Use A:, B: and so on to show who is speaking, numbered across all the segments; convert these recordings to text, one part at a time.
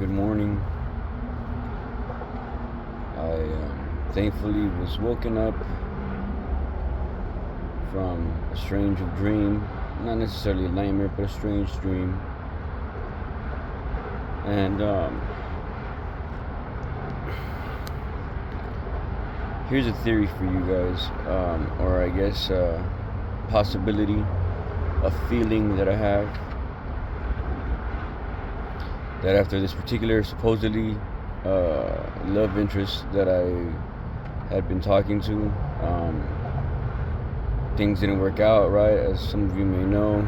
A: Good morning. I thankfully was woken up from a strange dream, not necessarily a nightmare, but a strange dream. And here's a theory for you guys, or I guess possibility, a feeling that I have that after this particular supposedly love interest that I had been talking to, things didn't work out right, as some of you may know,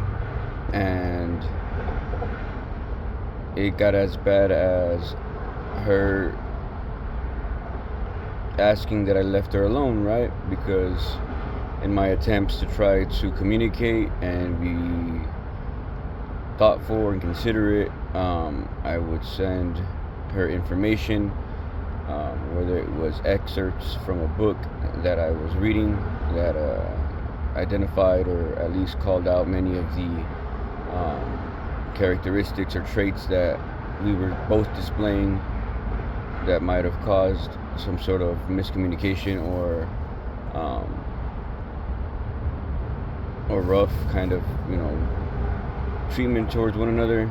A: and it got as bad as her asking that I left her alone, right? Because in my attempts to try to communicate and be thoughtful and considerate, I would send her information, whether it was excerpts from a book that I was reading that identified or at least called out many of the characteristics or traits that we were both displaying that might have caused some sort of miscommunication or rough kind of treatment towards one another,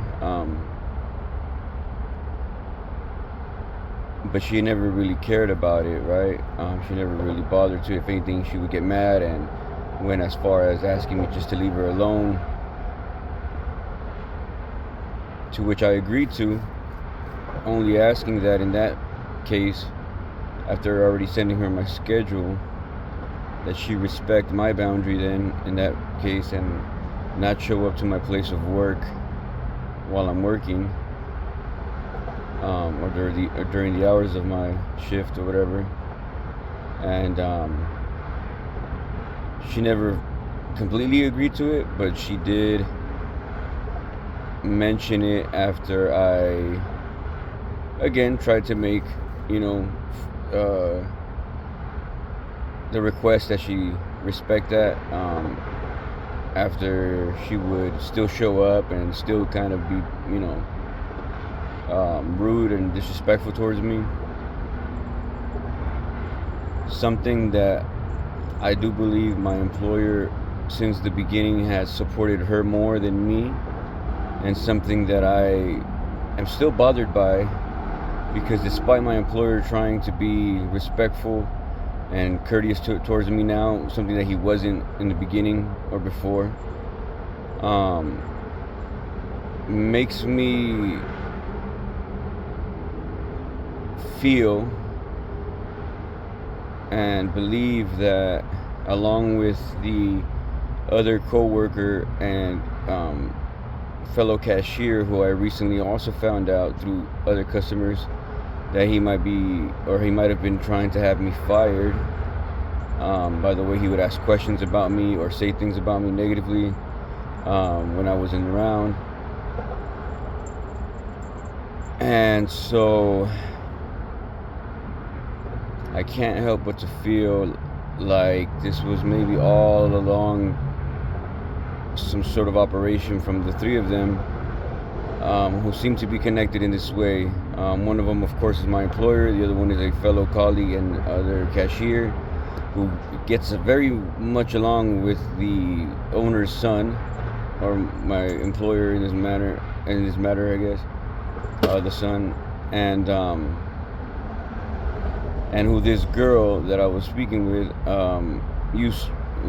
A: but she never really cared about it, right? She never really bothered to. If anything, she would get mad and went as far as asking me just to leave her alone, to which I agreed to, only asking that in that case, after already sending her my schedule, that she respect my boundary then in that case and not show up to my place of work while I'm working, or during the hours of my shift or whatever. And she never completely agreed to it, but she did mention it after I again tried to make the request that she respect that, after she would still show up and still kind of be rude and disrespectful towards me. Something that I do believe my employer since the beginning has supported her more than me, and something that I am still bothered by, because despite my employer trying to be respectful and courteous towards me now, something that he wasn't in the beginning or before, makes me feel and believe that, along with the other co-worker and fellow cashier who I recently also found out through other customers that he might have been trying to have me fired, by the way he would ask questions about me or say things about me negatively when I wasn't around. And so I can't help but to feel like this was maybe all along some sort of operation from the three of them, who seem to be connected in this way. One of them, of course, is my employer. The other one is a fellow colleague and other cashier who gets very much along with the owner's son, or my employer in this matter, I guess, the son, and who this girl that I was speaking with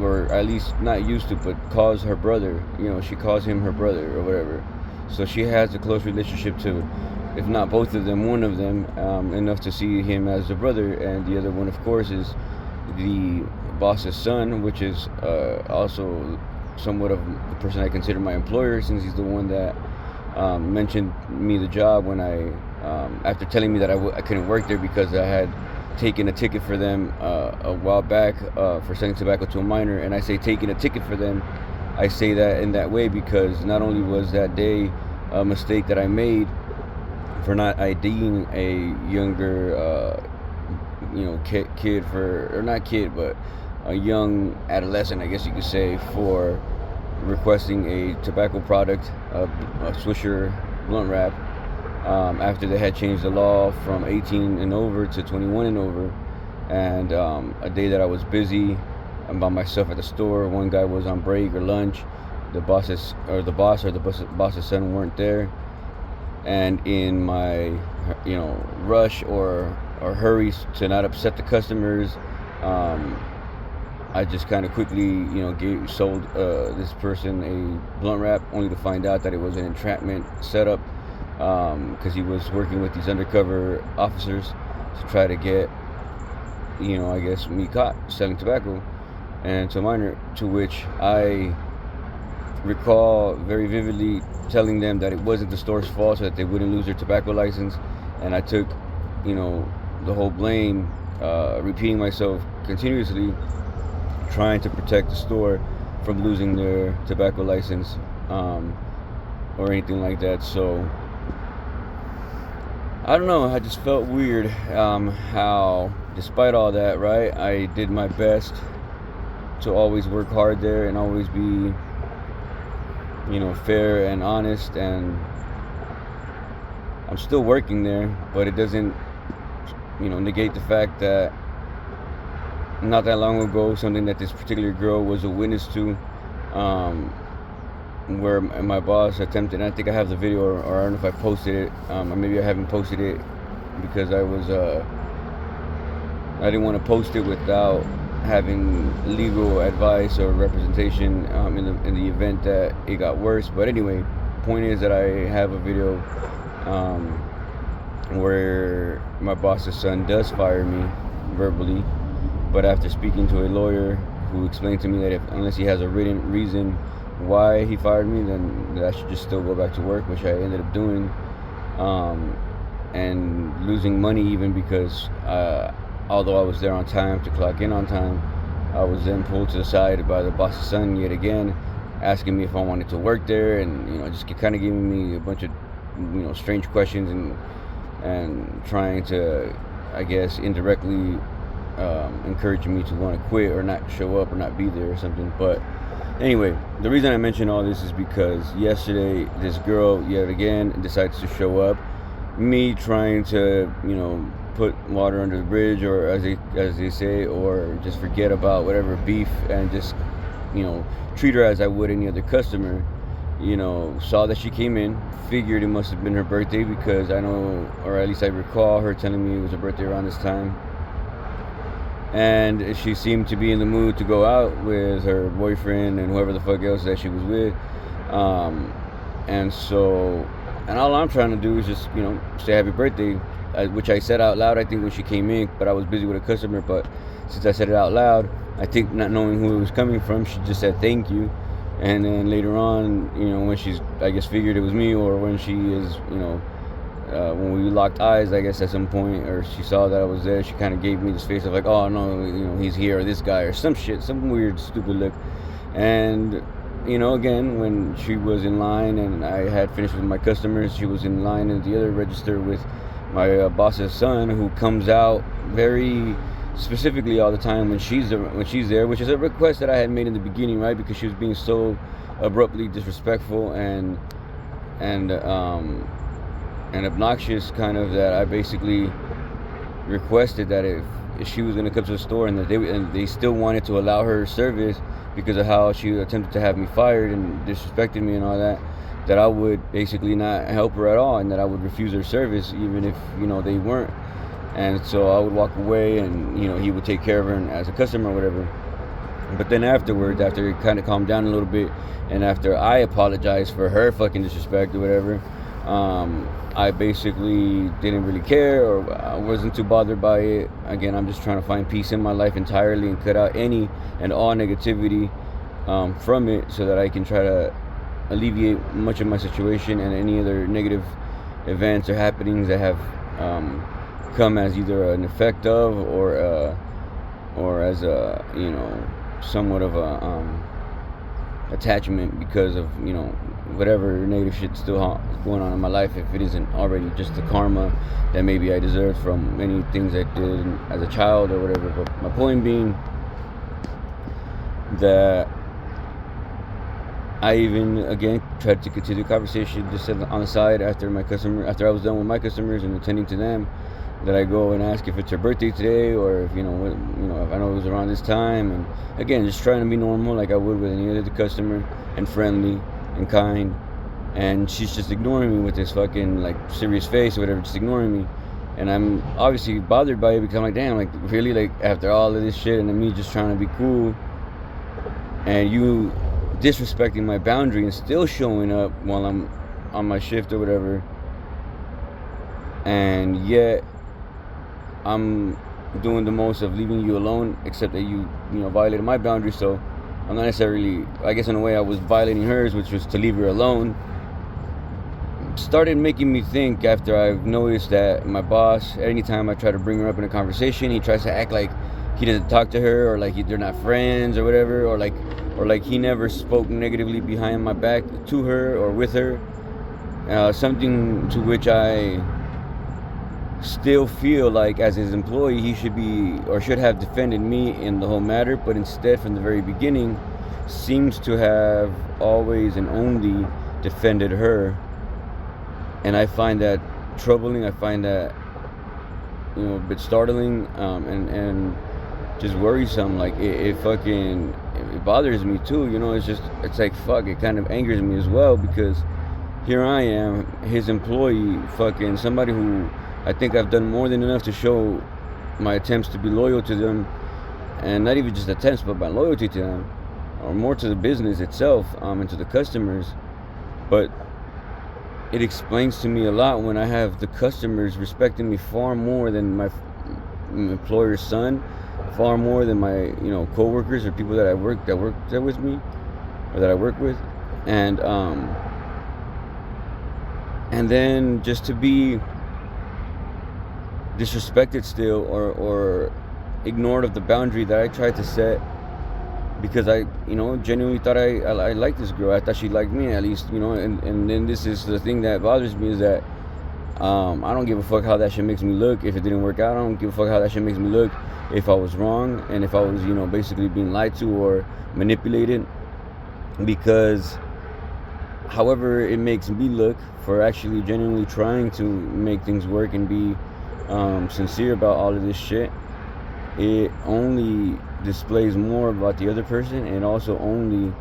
A: or at least not used to, but calls her brother. She calls him her brother or whatever. So she has a close relationship to, if not both of them, one of them, enough to see him as a brother. And the other one, of course, is the boss's son, which is also somewhat of the person I consider my employer, since he's the one that mentioned me the job when after telling me that I couldn't work there because I had taken a ticket for them a while back for selling tobacco to a minor. And I say taking a ticket for them, I say that in that way because not only was that day a mistake that I made for not IDing a younger kid for, or not kid, but a young adolescent, I guess you could say, for requesting a tobacco product, a Swisher blunt wrap, after they had changed the law from 18 and over to 21 and over. And a day that I was busy, I'm by myself at the store. One guy was on break or lunch. The boss or the boss's son weren't there. And in my, rush or hurry to not upset the customers, I just kind of quickly, sold this person a blunt wrap, only to find out that it was an entrapment setup, because he was working with these undercover officers to try to get, I guess, me caught selling tobacco. And to which I recall very vividly telling them that it wasn't the store's fault, so that they wouldn't lose their tobacco license. And I took, the whole blame, repeating myself continuously, trying to protect the store from losing their tobacco license, or anything like that. So I don't know, I just felt weird, how despite all that, right, I did my best to always work hard there and always be, fair and honest, and I'm still working there, but it doesn't, negate the fact that not that long ago, something that this particular girl was a witness to, where my boss attempted, and I think I have the video, or I don't know if I posted it, or maybe I haven't posted it because I didn't want to post it without having legal advice or representation, in the event that it got worse. But anyway, point is that I have a video, where my boss's son does fire me verbally, but after speaking to a lawyer who explained to me that unless he has a written reason why he fired me, then I should just still go back to work, which I ended up doing, and losing money even because although I was there on time to clock in on time, I was then pulled to the side by the boss's son yet again, asking me if I wanted to work there, and just kind of giving me a bunch of strange questions, and trying to, I guess, indirectly encouraging me to want to quit or not show up or not be there or something. But anyway, the reason I mention all this is because yesterday this girl yet again decides to show up, me trying to put water under the bridge, or as they say, or just forget about whatever beef and just treat her as I would any other customer. Saw that she came in, figured it must have been her birthday, because I know, or at least I recall her telling me it was her birthday around this time. And she seemed to be in the mood to go out with her boyfriend and whoever the fuck else that she was with. And all I'm trying to do is just, say happy birthday, which I said out loud, I think, when she came in, but I was busy with a customer. But since I said it out loud, I think, not knowing who it was coming from, she just said thank you. And then later on, when she's, I guess, figured it was me, or when she is, when we locked eyes, I guess, at some point, or she saw that I was there, she kind of gave me this face of like, oh no, he's here, or this guy, or some shit, some weird, stupid look. And, again, when she was in line and I had finished with my customers, she was in line at the other register with my boss's son, who comes out very specifically all the time when she's there, which is a request that I had made in the beginning, right? Because she was being so abruptly disrespectful and obnoxious, kind of, that I basically requested that if she was going to come to the store and that they still wanted to allow her service because of how she attempted to have me fired and disrespected me and all that, that I would basically not help her at all, and that I would refuse her service even if they weren't. And so I would walk away, and he would take care of her as a customer or whatever. But then afterwards, after it kind of calmed down a little bit, and after I apologized for her fucking disrespect or whatever, I basically didn't really care, or I wasn't too bothered by it. Again, I'm just trying to find peace in my life entirely and cut out any and all negativity from it, so that I can try to alleviate much of my situation and any other negative events or happenings that have come as either an effect of, or as a somewhat of a attachment because of whatever negative shit's still going on in my life, if it isn't already just the karma that maybe I deserved from many things I did as a child or whatever. But my point being that I even again tried to continue the conversation just on the side after I was done with my customers and attending to them. That I go and ask if it's her birthday today, or if if I know it was around this time, and again just trying to be normal like I would with any other customer, and friendly and kind. And she's just ignoring me with this fucking like serious face or whatever, just ignoring me. And I'm obviously bothered by it because I'm like, damn, like really, like after all of this shit and me just trying to be cool, and you disrespecting my boundary and still showing up while I'm on my shift or whatever, and yet I'm doing the most of leaving you alone, except that you violated my boundary. So I'm not necessarily, I guess in a way I was violating hers, which was to leave her alone. Started making me think after I've noticed that my boss, anytime I try to bring her up in a conversation, he tries to act like he doesn't talk to her, or like they're not friends or whatever, or like he never spoke negatively behind my back to her or with her. Something to which I still feel like as his employee he should be or should have defended me in the whole matter, but instead from the very beginning seems to have always and only defended her. And I find that troubling. I find that a bit startling, and just worrisome. Like it bothers me too. It's like fuck. It kind of angers me as well, because here I am, his employee, fucking somebody who I think I've done more than enough to show my attempts to be loyal to them, and not even just attempts, but my loyalty to them, or more to the business itself, and to the customers. But it explains to me a lot when I have the customers respecting me far more than my employer's son, far more than my coworkers or people that work there with me, or that I work with, and then just to be disrespected still, or ignored of the boundary that I tried to set, because I genuinely thought I liked this girl. I thought she liked me, at least, and then this is the thing that bothers me, is that I don't give a fuck how that shit makes me look. If it didn't work out, I don't give a fuck how that shit makes me look. If I was wrong, and if I was basically being lied to or manipulated, because however it makes me look for actually genuinely trying to make things work and be sincere about all of this shit, it only displays more about the other person, and also only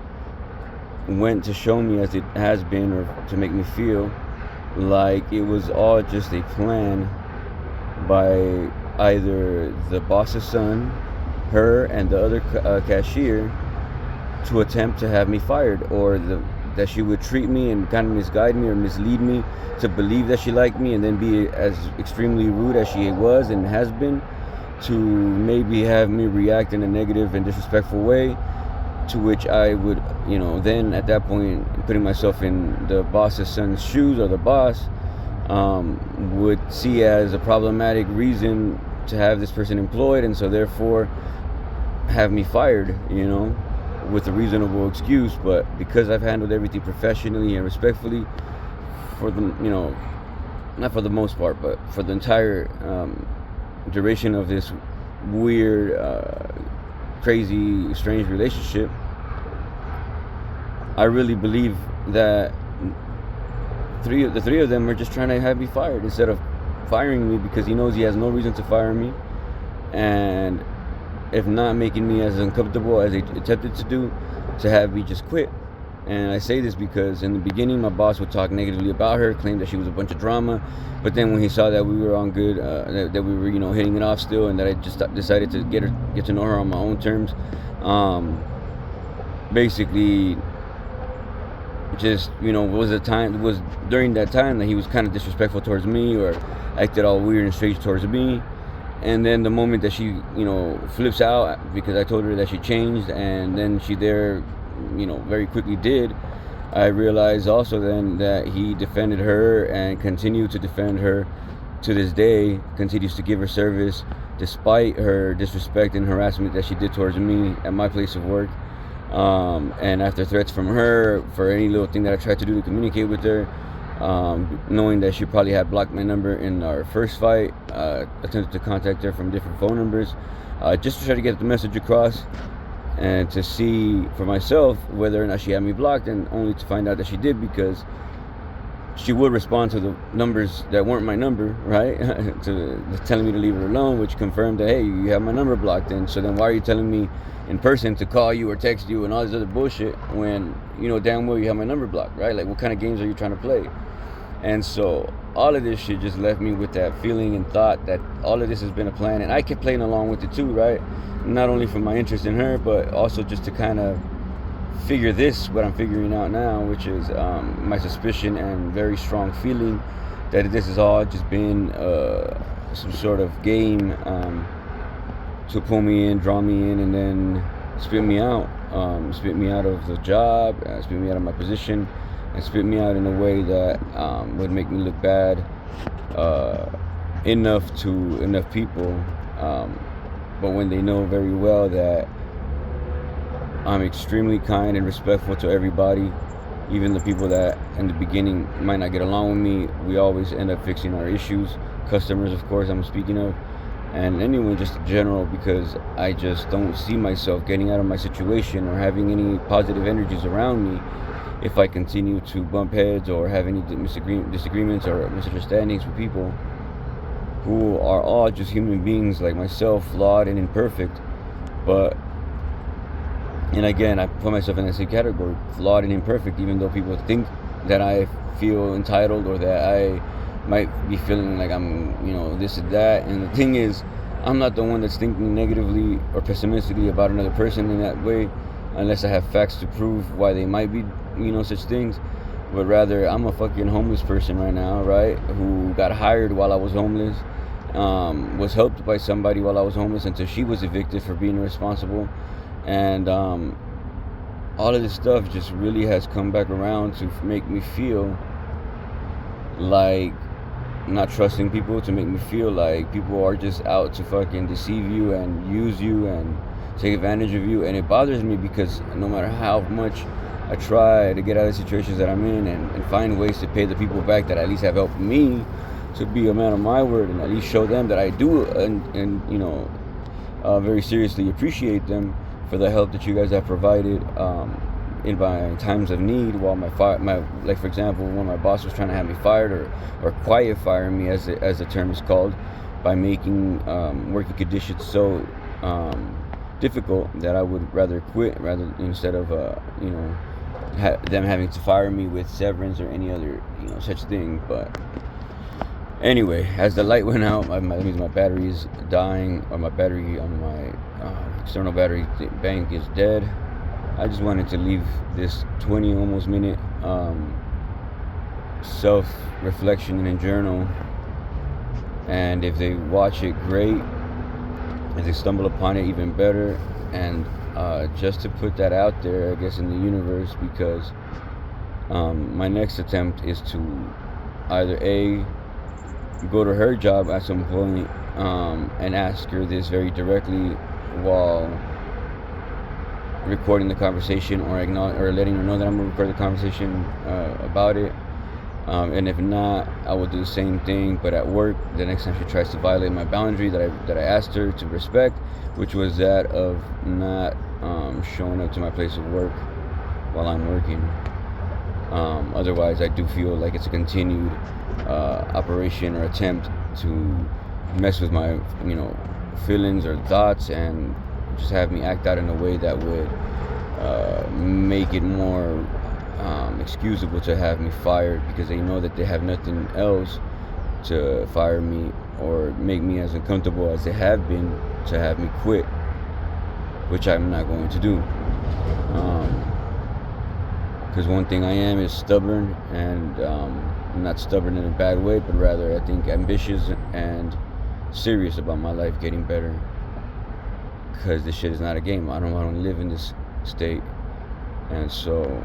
A: went to show me, as it has been, or to make me feel like it was all just a plan by either the boss's son, her, and the other cashier, to attempt to have me fired, or that she would treat me and kind of misguide me or mislead me to believe that she liked me, and then be as extremely rude as she was and has been, to maybe have me react in a negative and disrespectful way, to which I would, then at that point, putting myself in the boss's son's shoes, or the boss, would see as a problematic reason to have this person employed, and so therefore have me fired, with a reasonable excuse. But because I've handled everything professionally and respectfully, for the, not for the most part, but for the entire duration of this weird, crazy, strange relationship, I really believe that the three of them are just trying to have me fired, instead of firing me, because he knows he has no reason to fire me, and if not making me as uncomfortable as they attempted to do, to have me just quit. And I say this because in the beginning my boss would talk negatively about her, claim that she was a bunch of drama, but then when he saw that we were on good, that we were hitting it off still, and that I just decided to get to know her on my own terms, basically just was during that time that he was kind of disrespectful towards me, or acted all weird and strange towards me. And then the moment that she flips out because I told her that she changed, and then she very quickly did, I realized also then that he defended her and continued to defend her to this day, continues to give her service despite her disrespect and harassment that she did towards me at my place of work. And after threats from her for any little thing that I tried to do to communicate with her, knowing that she probably had blocked my number in our first fight, attempted to contact her from different phone numbers, just to try to get the message across. and to see for myself whether or not she had me blocked, and only to find out that she did, because she would respond to the numbers that weren't my number, right? to telling me to leave her alone, which confirmed that, hey, you have my number blocked. And so then why are you telling me in person to call you or text you and all this other bullshit when you know damn well you have my number blocked, right? Like, what kind of games are you trying to play? And so all of this shit just left me with that feeling and thought that all of this has been a plan, and I kept playing along with it too, right? Not only for my interest in her, but also just to kind of figure this, what I'm figuring out now, which is my suspicion and very strong feeling that this has all just been some sort of game to pull me in, draw me in, and then spit me out of the job, spit me out of my position, and spit me out in a way that would make me look bad enough to enough people, but when they know very well that I'm extremely kind and respectful to everybody, even the people that in the beginning might not get along with me. We always end up fixing our issues. Customers, of course, I'm speaking of, and anyone just in general, because I just don't see myself getting out of my situation or having any positive energies around me if I continue to bump heads or have any disagreements or misunderstandings with people who are all just human beings like myself, flawed and imperfect. But and again, I put myself in the same category, flawed and imperfect, even though people think that I feel entitled or that I might be feeling like I'm, this and that. And the thing is, I'm not the one that's thinking negatively or pessimistically about another person in that way, unless I have facts to prove why they might be, such things. But rather, I'm a fucking homeless person right now, right? Who got hired while I was homeless, was helped by somebody while I was homeless until she was evicted for being irresponsible. And all of this stuff just really has come back around to make me feel like not trusting people, to make me feel like people are just out to fucking deceive you and use you and take advantage of you. And it bothers me because no matter how much I try to get out of the situations that I'm in and find ways to pay the people back that at least have helped me to be a man of my word and at least show them that I do and very seriously appreciate them for the help that you guys have provided in my times of need. While like for example, when my boss was trying to have me fired or quiet fire me, as the term is called, by making working conditions so difficult that I would rather quit instead of them having to fire me with severance or any other such thing. But anyway, as the light went out, that means my battery is dying, or my battery on my external battery bank is dead. I just wanted to leave this 20 almost minute self-reflection and journal, and if they watch it, great. If they stumble upon it, even better. And just to put that out there, I guess, in the universe, because my next attempt is to either go to her job at some point and ask her this very directly while recording the conversation, or letting her know that I'm gonna record the conversation about it. And if not, I will do the same thing, but at work, the next time she tries to violate my boundary that I asked her to respect, which was that of not showing up to my place of work while I'm working. Otherwise, I do feel like it's a continued operation or attempt to mess with my feelings or thoughts, and just have me act out in a way that would make it more excusable to have me fired, because they know that they have nothing else to fire me or make me as uncomfortable as they have been to have me quit, which I'm not going to do. Because one thing I am is stubborn, and not stubborn in a bad way, but rather I think ambitious and serious about my life getting better. Because this shit is not a game. I don't want to live in this state. And so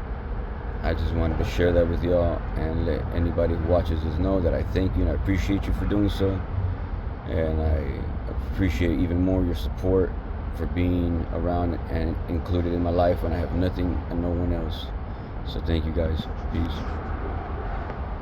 A: I just wanted to share that with y'all and let anybody who watches this know that I thank you and I appreciate you for doing so. And I appreciate even more your support for being around and included in my life when I have nothing and no one else. So thank you guys. Peace.